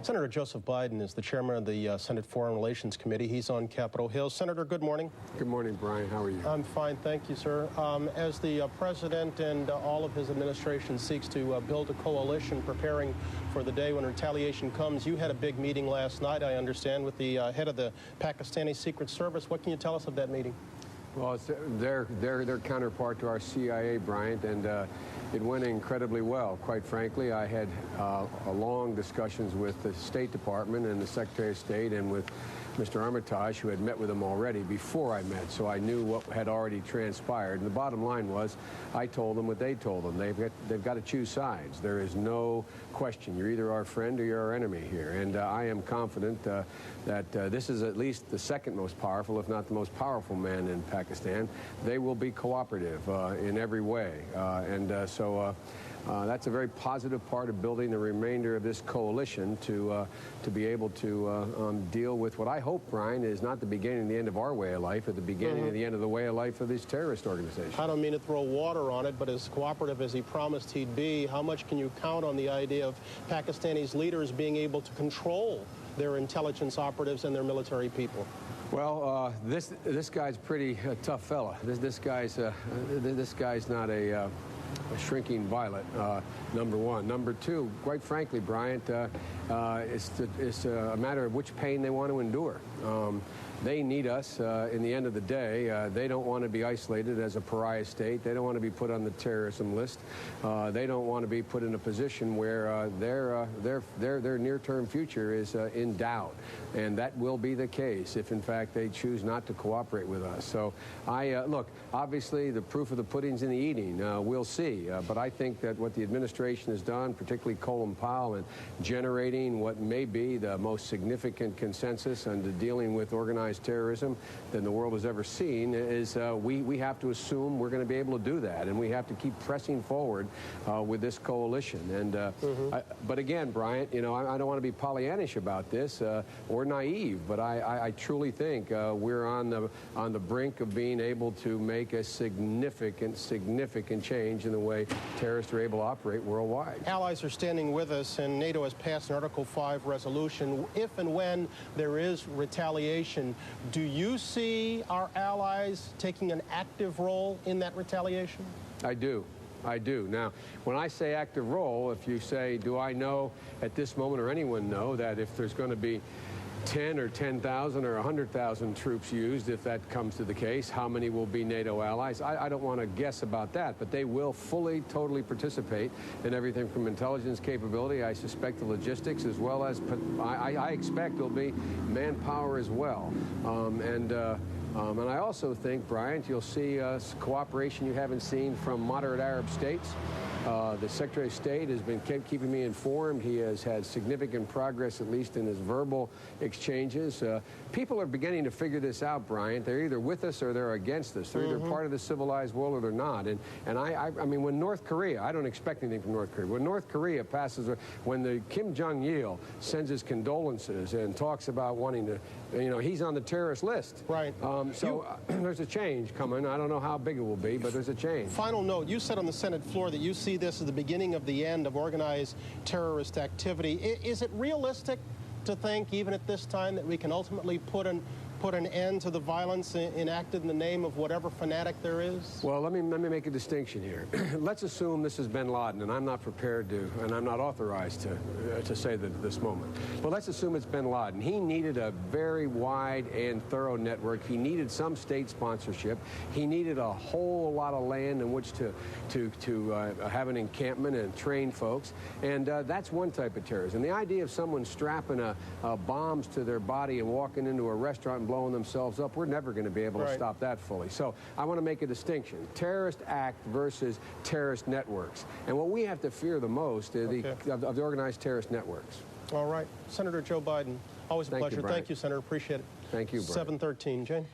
Senator Joseph Biden is the chairman of the Senate Foreign Relations Committee. He's on Capitol Hill. Senator, good morning. Good morning, Brian. How are you? I'm fine, thank you, sir. As the president and all of his administration seeks to build a coalition preparing for the day when retaliation comes, you had a big meeting last night, I understand, with the head of the Pakistani Secret Service. What can you tell us of that meeting? Well, it's their counterpart to our CIA, Bryant, and it went incredibly well. Quite frankly, I had long discussions with the State Department and the Secretary of State and with Mr. Armitage, who had met with him already before I met, so I knew what had already transpired. And the bottom line was, I told them what they told them. They've got to choose sides. There is no question. You're either our friend or you're our enemy here. And I am confident that this is at least the second most powerful, if not the most powerful man in Pakistan. They will be cooperative in every way. So that's a very positive part of building the remainder of this coalition to be able to deal with what I hope, Brian, is not the beginning and the end of our way of life, but the beginning and the end of the way of life of these terrorist organizations. I don't mean to throw water on it, but as cooperative as he promised he'd be, how much can you count on the idea of Pakistanis leaders being able to control their intelligence operatives and their military people? Well, this guy's pretty tough fella. This guy's not a shrinking violet, number one. Number two, quite frankly, Bryant, it's a matter of which pain they want to endure. They need us in the end of the day. They don't want to be isolated as a pariah state. They don't want to be put on the terrorism list. They don't want to be put in a position where their near-term future is in doubt. And that will be the case if, in fact, they choose not to cooperate with us. So, look, obviously, the proof of the pudding's in the eating. We'll see. But I think that what the administration has done, particularly Colin Powell, in generating what may be the most significant consensus on dealing with organized terrorism than the world has ever seen, is we have to assume we're going to be able to do that, and we have to keep pressing forward with this coalition. And but again, Bryant, you know, I don't want to be Pollyannish about this or naive, but I truly think we're on the brink of being able to make a significant change in the way terrorists are able to operate worldwide. Allies are standing with us, and NATO has passed an Article 5 resolution. If and when there is retaliation, do you see our allies taking an active role in that retaliation? I do. I do. Now, when I say active role, if you say, do I know at this moment, or anyone know, that if there's going to be 10 or 10,000 or 100,000 troops used, if that comes to the case, how many will be NATO allies? I don't want to guess about that, but they will fully, totally participate in everything from intelligence capability, I suspect the logistics, as well as, I expect there'll be manpower as well. And I also think, Bryant, you'll see cooperation you haven't seen from moderate Arab states. The Secretary of State has been keeping me informed. He has had significant progress, at least in his verbal exchanges. People are beginning to figure this out, Bryant. They're either with us or they're against us. They're either part of the civilized world or they're not. And I mean, when North Korea, I don't expect anything from North Korea. When North Korea passes, when the Kim Jong-il sends his condolences and talks about wanting to, you know, he's on the terrorist list. Right. There's a change coming. I don't know how big it will be, but there's a change. Final note, you said on the Senate floor that you see this as the beginning of the end of organized terrorist activity. Is it realistic to think, even at this time, that we can ultimately put an end to the violence enacted in the name of whatever fanatic there is? Well, let me make a distinction here. Let's assume this is bin Laden, and I'm not prepared to, and I'm not authorized to say that at this moment. But let's assume it's bin Laden. He needed a very wide and thorough network. He needed some state sponsorship. He needed a whole lot of land in which to have an encampment and train folks. And that's one type of terrorism. The idea of someone strapping bombs to their body and walking into a restaurant and blowing themselves up, we're never going to be able to stop that fully. So I want to make a distinction. Terrorist act versus terrorist networks. And what we have to fear the most is of the organized terrorist networks. All right. Senator Joe Biden, always a pleasure. Thank you, Senator. Appreciate it. Thank you, Brian. 7:13. Jane?